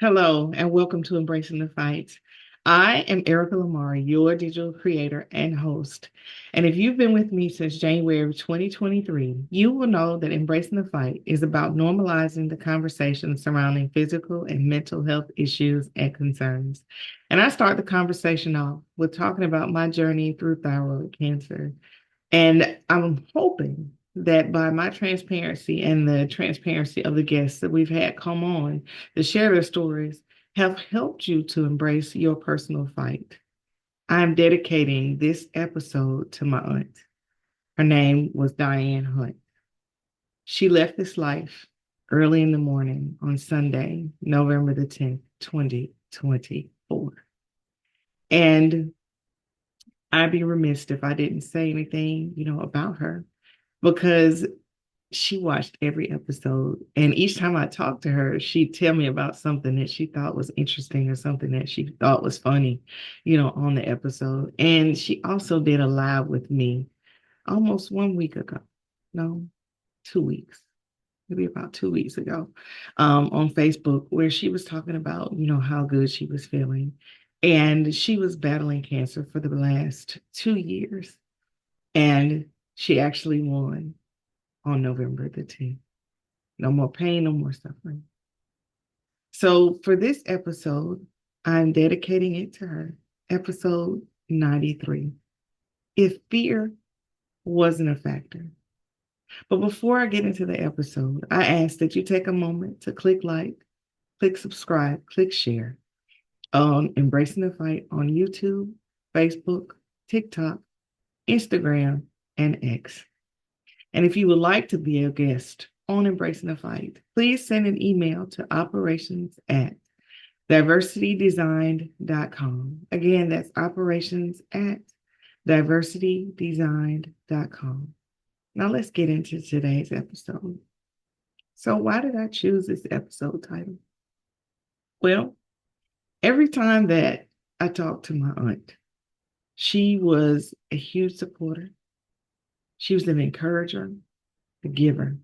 Hello, and welcome to Embracing the Fight. I am Erica Lamar, your digital creator and host. And if you've been with me since January of 2023, you will know that Embracing the Fight is about normalizing the conversation surrounding physical and mental health issues and concerns. And I start the conversation off with talking about my journey through thyroid cancer. And I'm hoping that by my transparency and the transparency of the guests that we've had come on to share their stories have helped you to embrace your personal fight. I'm dedicating this episode to my aunt. Her name was Diane Hunt. She left this life early in the morning on Sunday, November the 10th, 2024. And I'd be remiss if I didn't say anything, about her because she watched every episode. And each time I talked to her, she'd tell me about something that she thought was interesting or something that she thought was funny, on the episode. And she also did a live with me almost 1 week ago. No, 2 weeks, maybe about 2 weeks ago, on Facebook, where she was talking about, how good she was feeling. And she was battling cancer for the last 2 years. And she actually won on November the 10th. No more pain, no more suffering. So for this episode, I'm dedicating it to her. Episode 93. If fear wasn't a factor. But before I get into the episode, I ask that you take a moment to click like, click subscribe, click share on Embracing the Fight on YouTube, Facebook, TikTok, Instagram, and X. And if you would like to be a guest on Embracing the Fight, please send an email to operations@diversitydesigned.com. Again, that's operations@diversitydesigned.com. Now let's get into today's episode. So why did I choose this episode title? Well, every time that I talked to my aunt, she was a huge supporter. She was an encourager, a giver.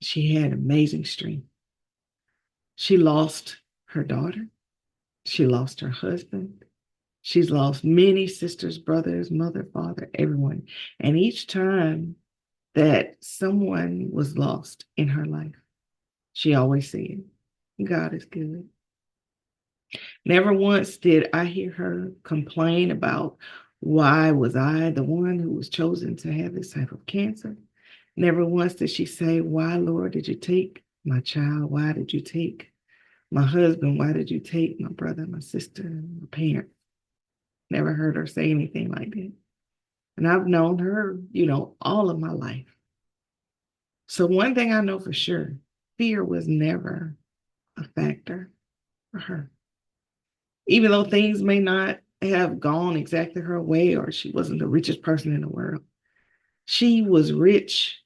She had amazing strength. She lost her daughter. She lost her husband. She's lost many sisters, brothers, mother, father, everyone. And each time that someone was lost in her life, she always said, God is good. Never once did I hear her complain about why was I the one who was chosen to have this type of cancer. Never once did she say, why, Lord, did you take my child? Why did you take my husband? Why did you take my brother, my sister, my parents? Never heard her say anything like that. And I've known her, all of my life. So one thing I know for sure, fear was never a factor for her. Even though things may not have gone exactly her way, or she wasn't the richest person in the world, she was rich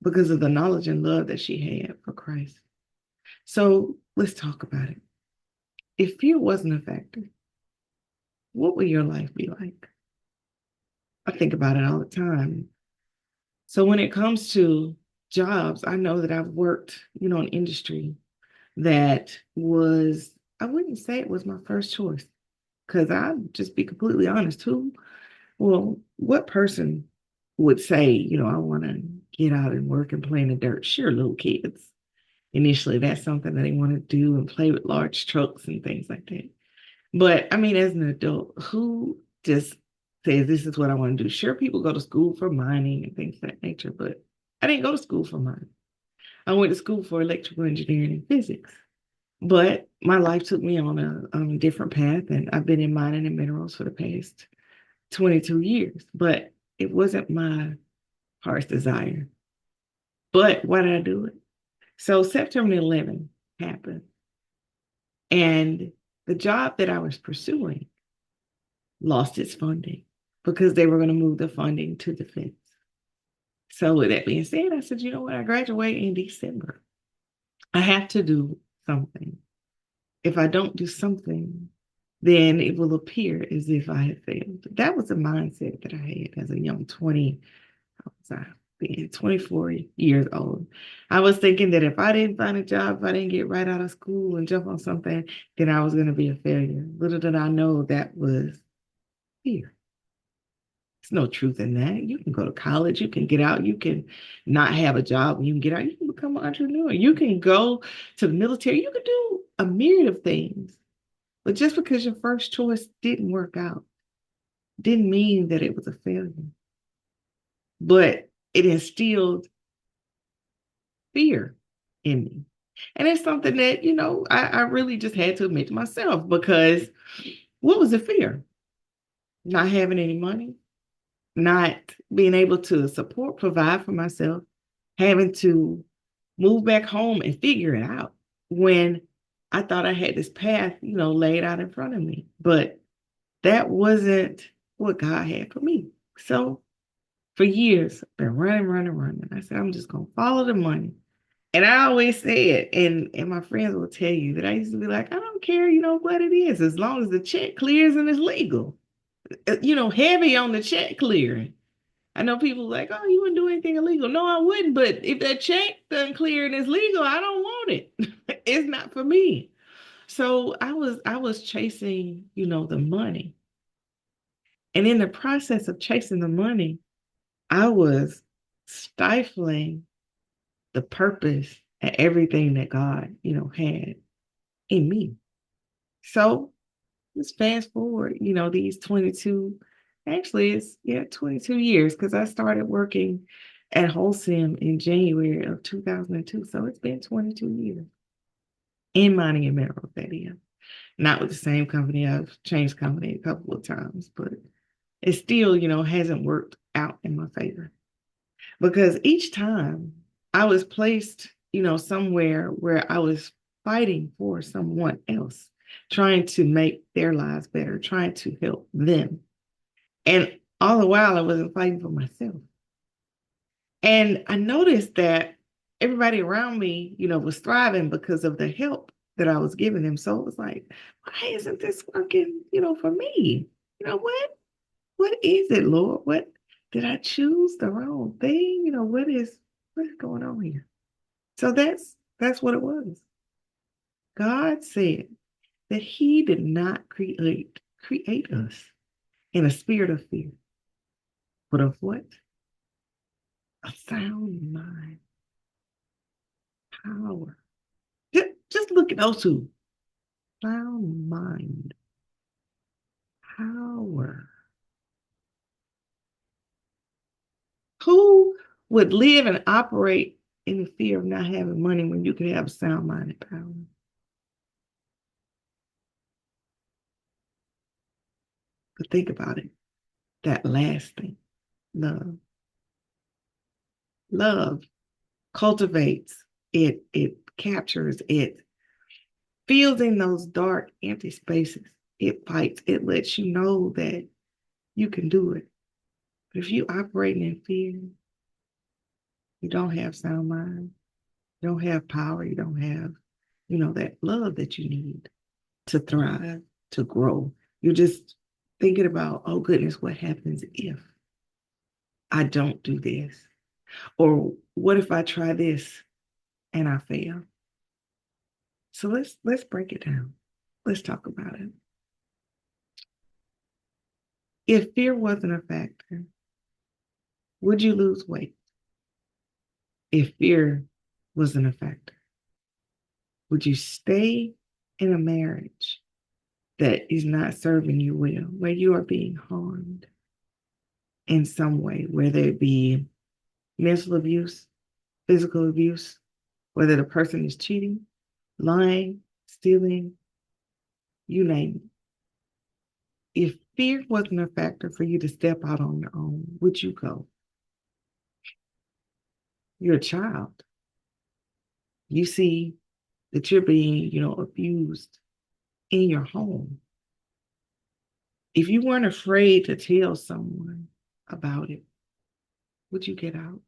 because of the knowledge and love that she had for Christ. So let's talk about it. If fear wasn't a factor, what would your life be like? I think about it all the time. So when it comes to jobs, I know that I've worked, in industry that was, I wouldn't say it was my first choice, because I'll just be completely honest too. Well, what person would say, I want to get out and work and play in the dirt? Sure, little kids. Initially, that's something that they want to do and play with large trucks and things like that. But I mean, as an adult, who just says this is what I want to do? Sure, people go to school for mining and things of that nature, but I didn't go to school for mining. I went to school for electrical engineering and physics. But my life took me on a different path, and I've been in mining and minerals for the past 22 years. But it wasn't my heart's desire. But why did I do it? So September 11 happened, and the job that I was pursuing lost its funding because they were going to move the funding to defense. So with that being said, I said, you know what? I graduate in December. I have to do something. If I don't do something, then it will appear as if I had failed. That was the mindset that I had as a young 20, how was I? being 24 years old. I was thinking that if I didn't find a job, if I didn't get right out of school and jump on something, then I was going to be a failure. Little did I know that was fear. There's no truth in that. You can go to college, you can get out, you can not have a job, and you can get out, you can become an entrepreneur, you can go to the military, you can do a myriad of things. But just because your first choice didn't work out didn't mean that it was a failure. But it instilled fear in me. And it's something that, I really just had to admit to myself because what was the fear? Not having any money, not being able to support, provide for myself, having to move back home and figure it out when I thought I had this path, laid out in front of me. But that wasn't what God had for me. So for years, I've been running, running, running. I said, I'm just going to follow the money. And I always say it, and my friends will tell you that I used to be like, I don't care, what it is, as long as the check clears and it's legal. Heavy on the check clearing. I know people like, oh, you wouldn't do anything illegal. No, I wouldn't. But if that check doesn't clear and it's legal, I don't want it. It's not for me. So I was chasing, the money. And in the process of chasing the money, I was stifling the purpose and everything that God, had in me. So let's fast forward, these 22, actually it's 22 years because I started working at Wholesome in January of 2002. So it's been 22 years in mining and minerals, that is. Not with the same company. I've changed company a couple of times, but it still, hasn't worked out in my favor. Because each time I was placed, somewhere where I was fighting for someone else, trying to make their lives better, trying to help them. And all the while, I wasn't fighting for myself. And I noticed that everybody around me, was thriving because of the help that I was giving them. So it was like, why isn't this working, for me? What is it, Lord? What did I choose the wrong thing? What's going on here? So that's what it was. God said that He did not create us in a spirit of fear, but of what? A sound mind, power. Just look at those two. Sound mind, power. Who would live and operate in the fear of not having money when you could have a sound mind and power? But think about it. That last thing, love. Love cultivates, it captures, it fills in those dark, empty spaces. It fights, it lets you know that you can do it. But if you operate in fear, you don't have sound mind, you don't have power, you don't have, that love that you need to thrive, to grow. You're just thinking about, oh goodness, what happens if I don't do this? Or what if I try this and I fail? So let's break it down. Let's talk about it. If fear wasn't a factor, would you lose weight? If fear wasn't a factor, would you stay in a marriage that is not serving you well, where you are being harmed in some way, whether it be mental abuse, physical abuse, whether the person is cheating, lying, stealing, you name it. If fear wasn't a factor for you to step out on your own, would you go? You're a child. You see that you're being, abused in your home. If you weren't afraid to tell someone about it, would you get out?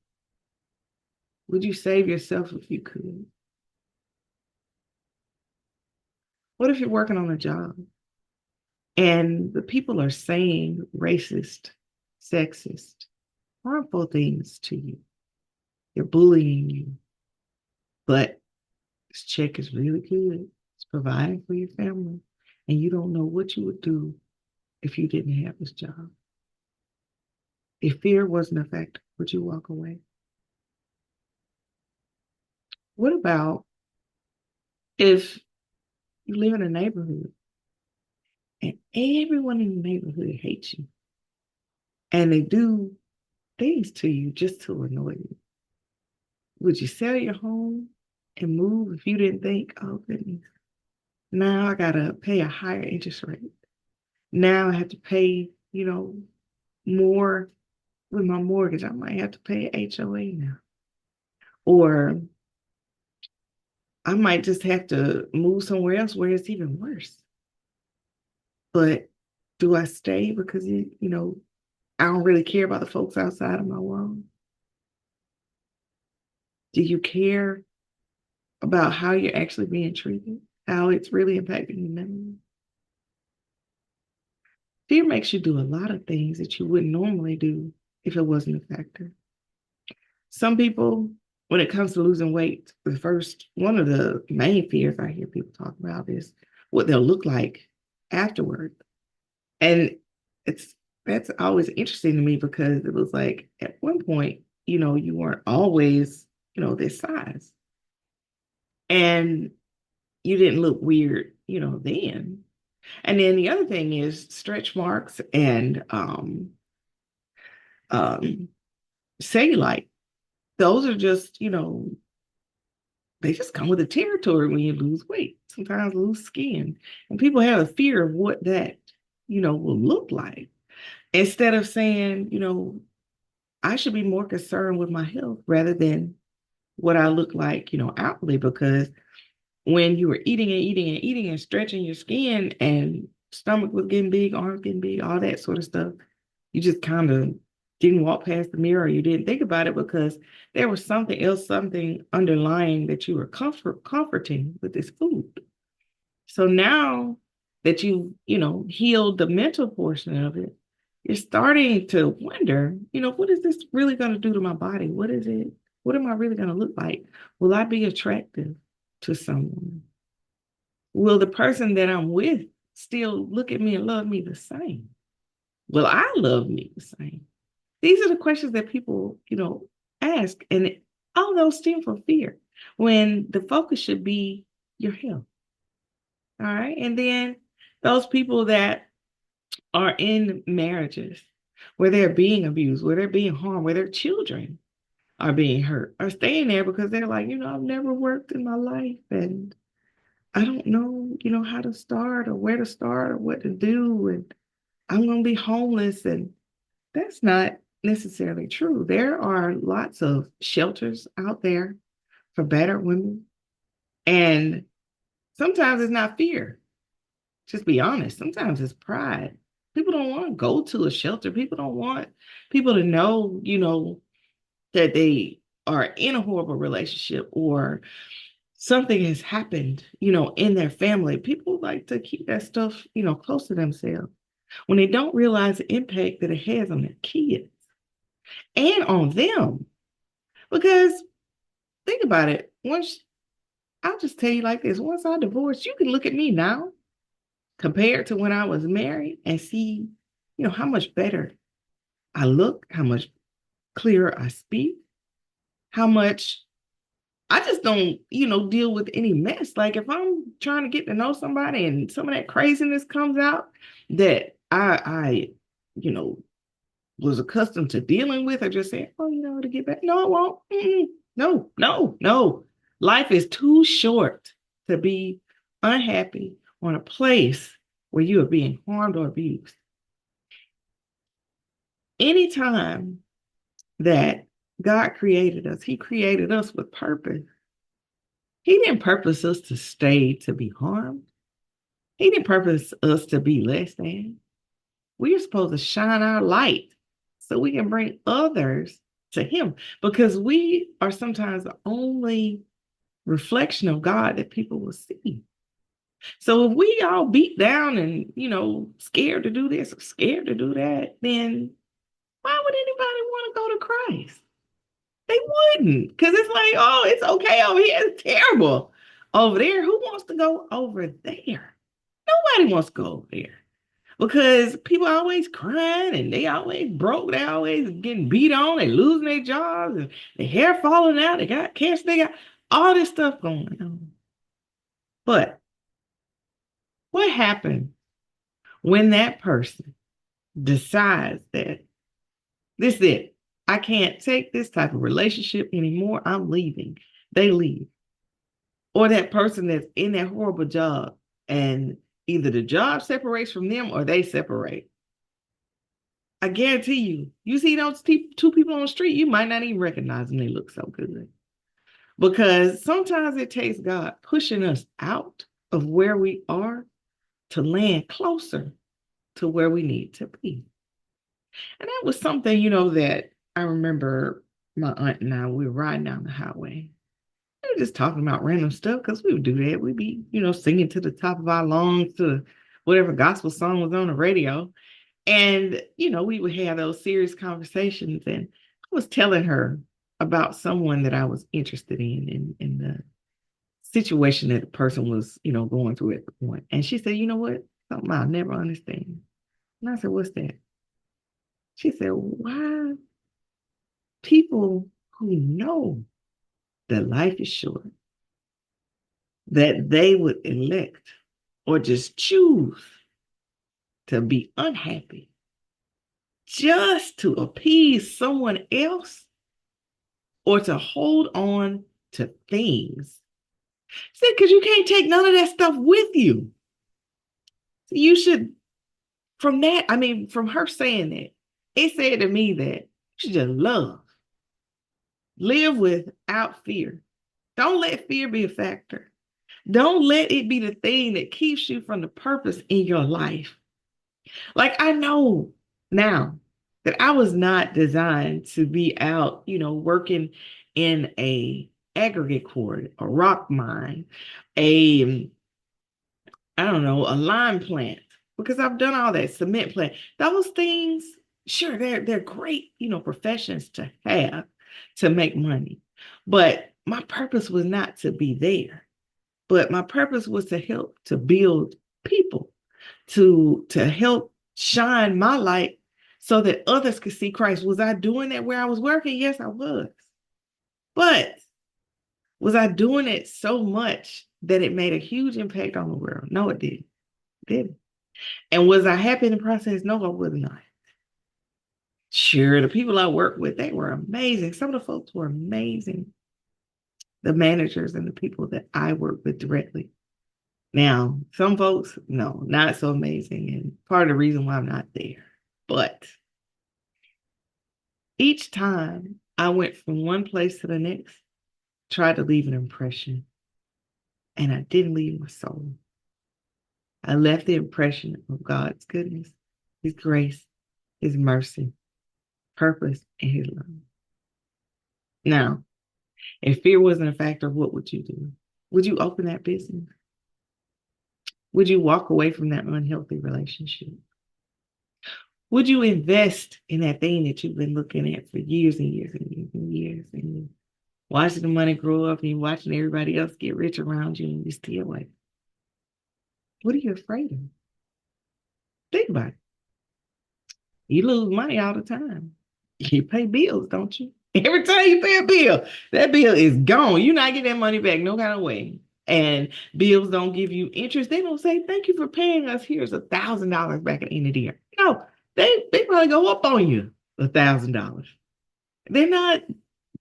Would you save yourself if you could? What if you're working on a job and the people are saying racist, sexist, harmful things to you? They're bullying you. But this check is really good. It's providing for your family. And you don't know what you would do if you didn't have this job. If fear wasn't a factor, would you walk away? What about if you live in a neighborhood and everyone in the neighborhood hates you and they do things to you just to annoy you? Would you sell your home and move if you didn't think, oh goodness, now I gotta pay a higher interest rate. Now I have to pay, more with my mortgage. I might have to pay an HOA now. Or I might just have to move somewhere else where it's even worse. But do I stay because, I don't really care about the folks outside of my world? Do you care about how you're actually being treated? How it's really impacting you mentally? Fear makes you do a lot of things that you wouldn't normally do if it wasn't a factor. Some people, when it comes to losing weight, one of the main fears I hear people talk about is what they'll look like afterward. And that's always interesting to me because it was like at one point, you weren't always, this size. And you didn't look weird, then. And then the other thing is stretch marks and cellulite. Those are just, they just come with the territory when you lose weight, sometimes lose skin. And people have a fear of what that, will look like. Instead of saying, I should be more concerned with my health rather than what I look like, outwardly, because when you were eating and eating and eating and stretching your skin and stomach was getting big, arms getting big, all that sort of stuff, you just kind of didn't walk past the mirror. You didn't think about it because there was something else, something underlying that you were comforting with this food. So now that healed the mental portion of it, you're starting to wonder, what is this really going to do to my body? What is it? What am I really going to look like? Will I be attractive to someone? Will the person that I'm with still look at me and love me the same? Will I love me the same? These are the questions that people, ask. And all those stem from fear when the focus should be your health. All right. And then those people that are in marriages where they're being abused, where they're being harmed, where their children are being hurt, are staying there because they're like, I've never worked in my life and I don't know, how to start or where to start or what to do. And I'm going to be homeless. And that's not necessarily true. There are lots of shelters out there for battered women. And sometimes it's not fear. Just be honest. Sometimes it's pride. People don't want to go to a shelter. People don't want people to know, that they are in a horrible relationship or something has happened, in their family. People like to keep that stuff, close to themselves when they don't realize the impact that it has on their kids and on them. Because think about it. I'll just tell you like this, once I divorced, you can look at me now compared to when I was married and see, how much better I look, how much clearer I speak, how much I just don't, deal with any mess. Like if I'm trying to get to know somebody and some of that craziness comes out that I was accustomed to dealing with, I just say, oh, to get back. No, it won't. No, no, no. Life is too short to be unhappy on a place where you are being harmed or abused. Anytime that God created us, He created us with purpose. He didn't purpose us to stay to be harmed. He didn't purpose us to be less than. We are supposed to shine our light so we can bring others to Him because we are sometimes the only reflection of God that people will see. So if we all beat down and, scared to do this, or scared to do that, then why would anybody want to go to Christ? They wouldn't, because it's like, oh, it's okay over here. It's terrible over there. Who wants to go over there? Nobody wants to go over there because people are always crying and they always broke. They always getting beat on. They losing their jobs and their hair falling out. They got cancer. They got all this stuff going on. But what happens when that person decides that this is it? I can't take this type of relationship anymore. I'm leaving. They leave. Or that person that's in that horrible job and either the job separates from them or they separate. I guarantee you, you see those two people on the street, you might not even recognize them. They look so good. Because sometimes it takes God pushing us out of where we are to land closer to where we need to be. And that was something, that I remember my aunt and I, we were riding down the highway. We were just talking about random stuff because we would do that. We'd be, singing to the top of our lungs to whatever gospel song was on the radio. And, we would have those serious conversations. And I was telling her about someone that I was interested in the situation that the person was, going through at the point. And she said, you know what? Something I'll never understand. And I said, what's that? She said, why people who know that life is short, that they would elect or just choose to be unhappy just to appease someone else or to hold on to things. See, because you can't take none of that stuff with you. So you should, from her saying that, it said to me that you should just live without fear. Don't let fear be a factor. Don't let it be the thing that keeps you from the purpose in your life. Like, I know now that I was not designed to be out, working in a aggregate quarry, a rock mine, a a lime plant, because I've done all that, cement plant. Those things, sure, they're great, professions to have to make money. But my purpose was not to be there. But my purpose was to help to build people, to help shine my light so that others could see Christ. Was I doing that where I was working? Yes, I was. But was I doing it so much that it made a huge impact on the world? No, it didn't. It didn't. And was I happy in the process? No, I was not. Sure, the people I worked with, they were amazing. Some of the folks were amazing. The managers and the people that I work with directly. Now, some folks, no, not so amazing. And part of the reason why I'm not there. But each time I went from one place to the next, tried to leave an impression. And I didn't leave my soul. I left the impression of God's goodness, His grace, His mercy, purpose, and His love. Now, if fear wasn't a factor, what would you do? Would you open that business? Would you walk away from that unhealthy relationship? Would you invest in that thing that you've been looking at for years and years and years and years and you're watching the money grow up and you're watching everybody else get rich around you and you're still like, what are you afraid of? Think about it. You lose money all the time. You pay bills, don't you? Every time you pay a bill, that bill is gone. You're not getting that money back no kind of way. And bills don't give you interest. They don't say, thank you for paying us. Here's $1,000 back at the end of the year. No, they probably go up on you $1,000. They're not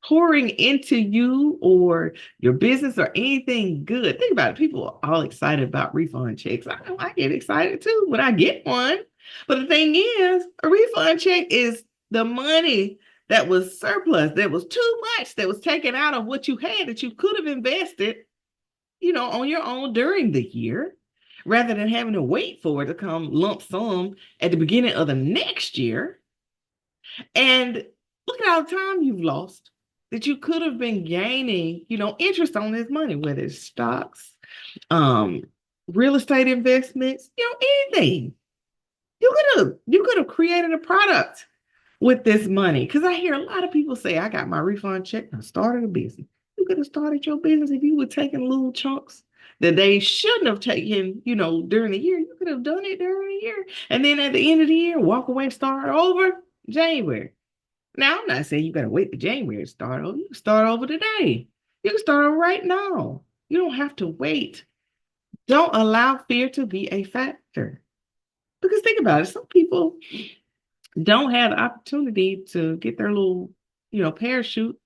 pouring into you or your business or anything good. Think about it. People are all excited about refund checks. I get excited too when I get one. But the thing is, a refund check is the money that was surplus, that was too much, that was taken out of what you had that you could have invested, on your own during the year, rather than having to wait for it to come lump sum at the beginning of the next year. And look at all the time you've lost that you could have been gaining, interest on this money, whether it's stocks, real estate investments, anything. You could have created a product with this money. Because I hear a lot of people say, I got my refund check and I started a business. You could have started your business if you were taking little chunks that they shouldn't have taken, during the year. You could have done it during the year. And then at the end of the year, walk away and start over January. Now, I'm not saying you got to wait to January to start over. You can start over today. You can start over right now. You don't have to wait. Don't allow fear to be a factor. Because think about it. Some people don't have the opportunity to get their little, parachute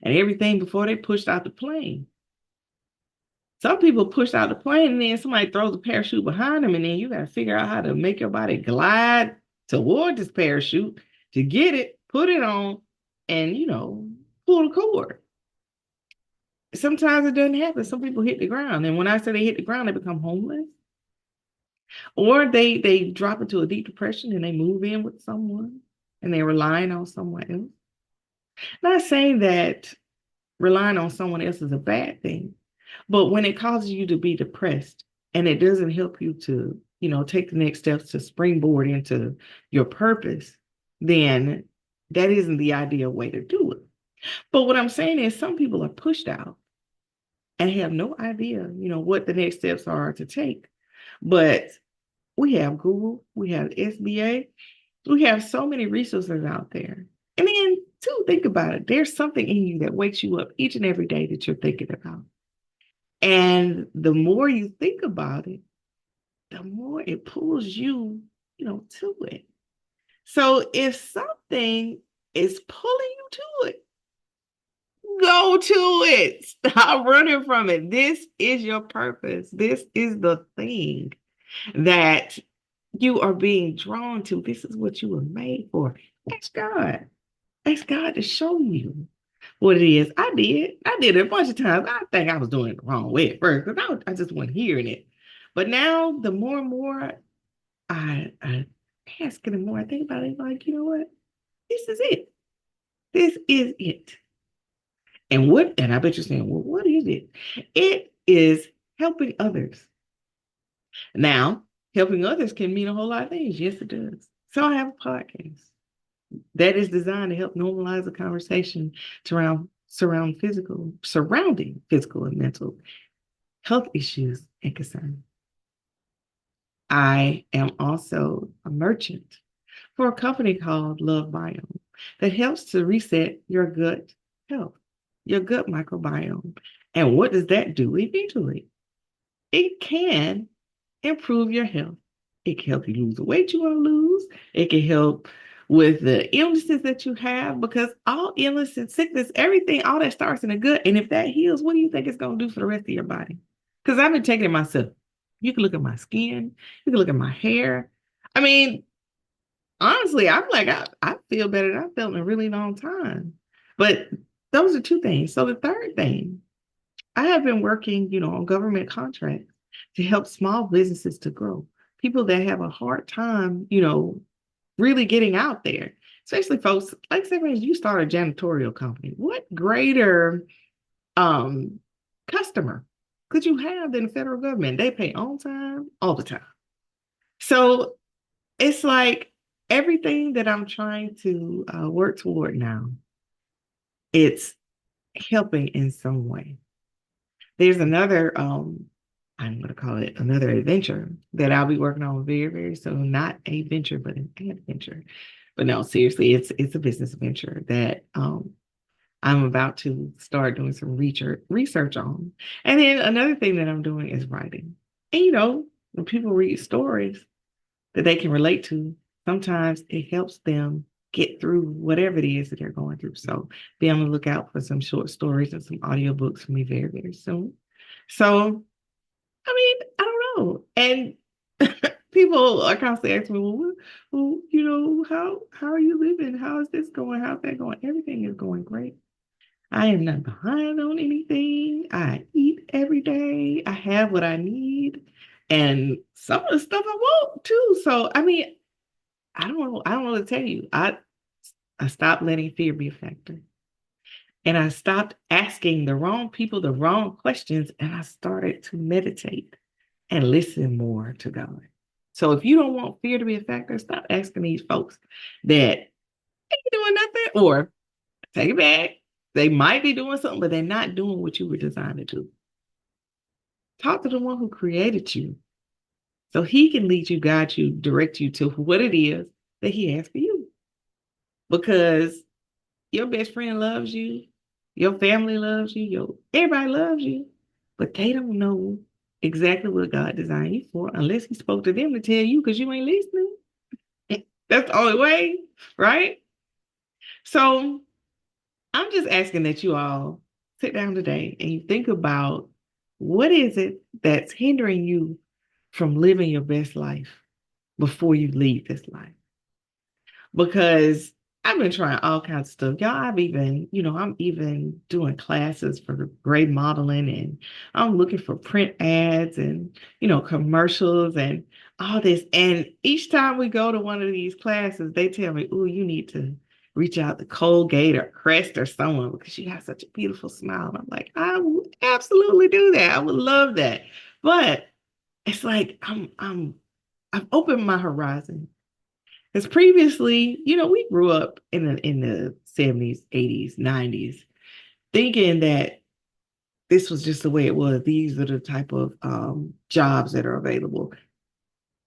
and everything before they pushed out the plane. Some people push out the plane and then somebody throws a parachute behind them, and then you got to figure out how to make your body glide toward this parachute to get it, put it on, and, pull the cord. Sometimes it doesn't happen. Some people hit the ground. And when I say they hit the ground, they become homeless. Or they drop into a deep depression and they move in with someone and they're relying on someone else. Not saying that relying on someone else is a bad thing, but when it causes you to be depressed and it doesn't help you to, take the next steps to springboard into your purpose, then that isn't the ideal way to do it. But what I'm saying is some people are pushed out and have no idea, what the next steps are to take. But we have Google, we have SBA, we have so many resources out there. And then, too, think about it. There's something in you that wakes you up each and every day that you're thinking about. And the more you think about it, the more it pulls you, to it. So if something is pulling you to it, go to it. Stop running from it. This is your purpose. This is the thing that you are being drawn to. This is what you were made for. Ask God. Ask God to show you what it is. I did it a bunch of times. I think I was doing it the wrong way at first because I just wasn't hearing it. But now, the more and more I ask it, the more I think about it, like, you know what? This is it. This is it. And I bet you're saying, well, what is it? It is helping others. Now, helping others can mean a whole lot of things. Yes, it does. So I have a podcast that is designed to help normalize the conversation surrounding physical and mental health issues and concerns. I am also a merchant for a company called Love Biome that helps to reset your gut health, your gut microbiome. And what does that do eventually? It can improve your health. It can help you lose the weight you want to lose. It can help with the illnesses that you have, because all illness and sickness, everything, all that starts in the gut. And if that heals, what do you think it's going to do for the rest of your body? Because I've been taking it myself. You can look at my skin. You can look at my hair. I mean, honestly, I'm like, I feel better than I felt in a really long time. But those are two things. So the third thing, I have been working, on government contracts to help small businesses to grow. People that have a hard time, really getting out there, especially folks like, say, you start a janitorial company. What greater customer could you have than the federal government? They pay on time, all the time. So it's like everything that I'm trying to work toward now, it's helping in some way. There's another, I'm going to call it another adventure that I'll be working on very, very soon. Not a venture, but an adventure. But no, seriously, it's a business venture that I'm about to start doing some research on. And then another thing that I'm doing is writing. And when people read stories that they can relate to, sometimes it helps them get through whatever it is that they're going through. So be on the lookout for some short stories and some audiobooks from me very, very soon. So, I mean, I don't know. And people are constantly asking me, well, how are you living? How is this going? How's that going? Everything is going great. I am not behind on anything. I eat every day. I have what I need. And some of the stuff I want too. So, I mean, I don't know what to tell you. I stopped letting fear be a factor. And I stopped asking the wrong people the wrong questions. And I started to meditate and listen more to God. So if you don't want fear to be a factor, stop asking these folks that ain't doing nothing. Or take it back. They might be doing something, but they're not doing what you were designed to do. Talk to the one who created you so he can lead you, guide you, direct you to what it is that he has for you. Because your best friend loves you, your family loves you, everybody loves you, but they don't know exactly what God designed you for unless he spoke to them to tell you because you ain't listening. That's the only way, right? So I'm just asking that you all sit down today and you think about what is it that's hindering you from living your best life before you leave this life. Because I've been trying all kinds of stuff. Y'all, I'm even doing classes for grade modeling and I'm looking for print ads and, commercials and all this. And each time we go to one of these classes, they tell me, oh, you need to reach out to Colgate or Crest or someone because she has such a beautiful smile. And I'm like, I would absolutely do that. I would love that. But it's like I've opened my horizon. Because previously, we grew up in the 70s, 80s, 90s, thinking that this was just the way it was. These are the type of jobs that are available.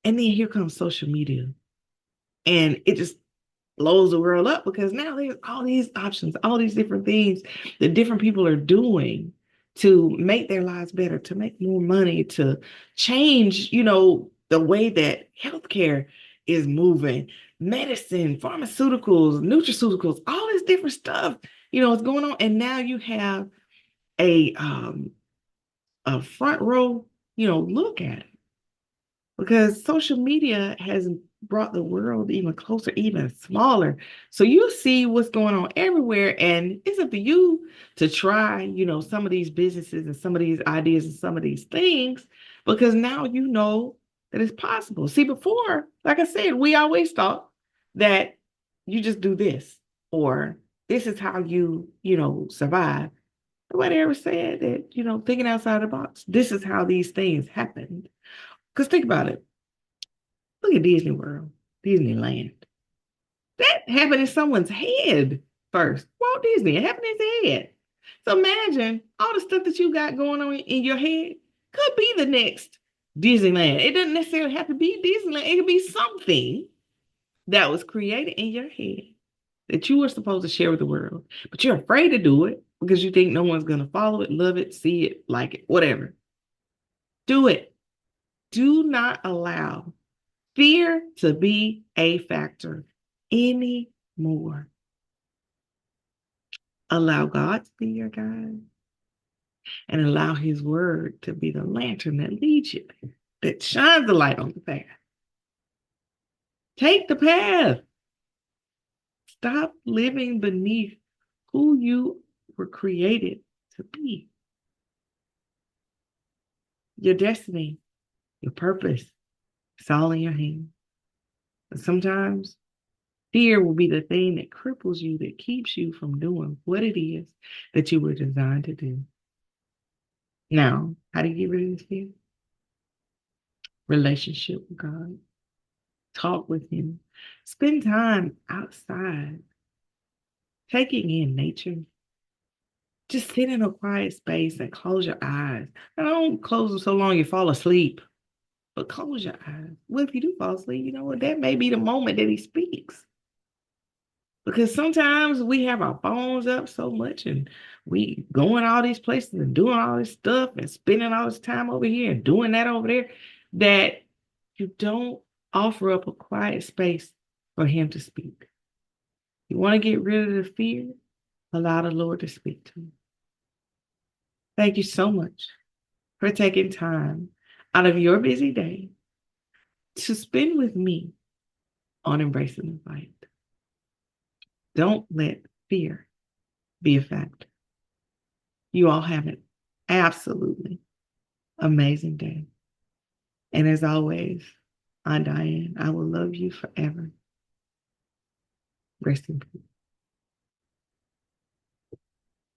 And then here comes social media. And it just blows the world up because now there's all these options, all these different things that different people are doing to make their lives better, to make more money, to change, the way that healthcare is moving, medicine, pharmaceuticals, nutraceuticals, all this different stuff, is going on. And now you have a front row, look at it because social media has brought the world even closer, even smaller. So you see what's going on everywhere, and it's up to you to try, some of these businesses and some of these ideas and some of these things, because now you know that it's possible. See, before, like I said, we always thought that you just do this, or this is how you, survive. Nobody ever said that, thinking outside the box, this is how these things happened. Because think about it. Look at Disney World, Disneyland. That happened in someone's head first. Walt Disney, it happened in his head. So imagine all the stuff that you got going on in your head could be the next Disneyland. It doesn't necessarily have to be Disneyland. It could be something that was created in your head that you were supposed to share with the world, but you're afraid to do it because you think no one's going to follow it, love it, see it, like it, whatever. Do it. Do not allow fear to be a factor anymore. Allow God to be your guide and allow his word to be the lantern that leads you, that shines the light on the path. Take the path. Stop living beneath who you were created to be. Your destiny, your purpose, it's all in your hands. But sometimes fear will be the thing that cripples you, that keeps you from doing what it is that you were designed to do. Now, how do you get rid of this fear? Relationship with God. Talk with him. Spend time outside, taking in nature. Just sit in a quiet space and close your eyes. And don't close them so long you fall asleep, but close your eyes. Well, if you do fall asleep, you know what? That may be the moment that he speaks. Because sometimes we have our phones up so much and we going all these places and doing all this stuff and spending all this time over here and doing that over there that you don't offer up a quiet space for him to speak. You want to get rid of the fear? Allow the Lord to speak to you. Thank you so much for taking time out of your busy day to spend with me on Embracing the Light. Don't let fear be a factor. You all have an absolutely amazing day. And as always, Aunt Diane, I will love you forever. Rest in peace.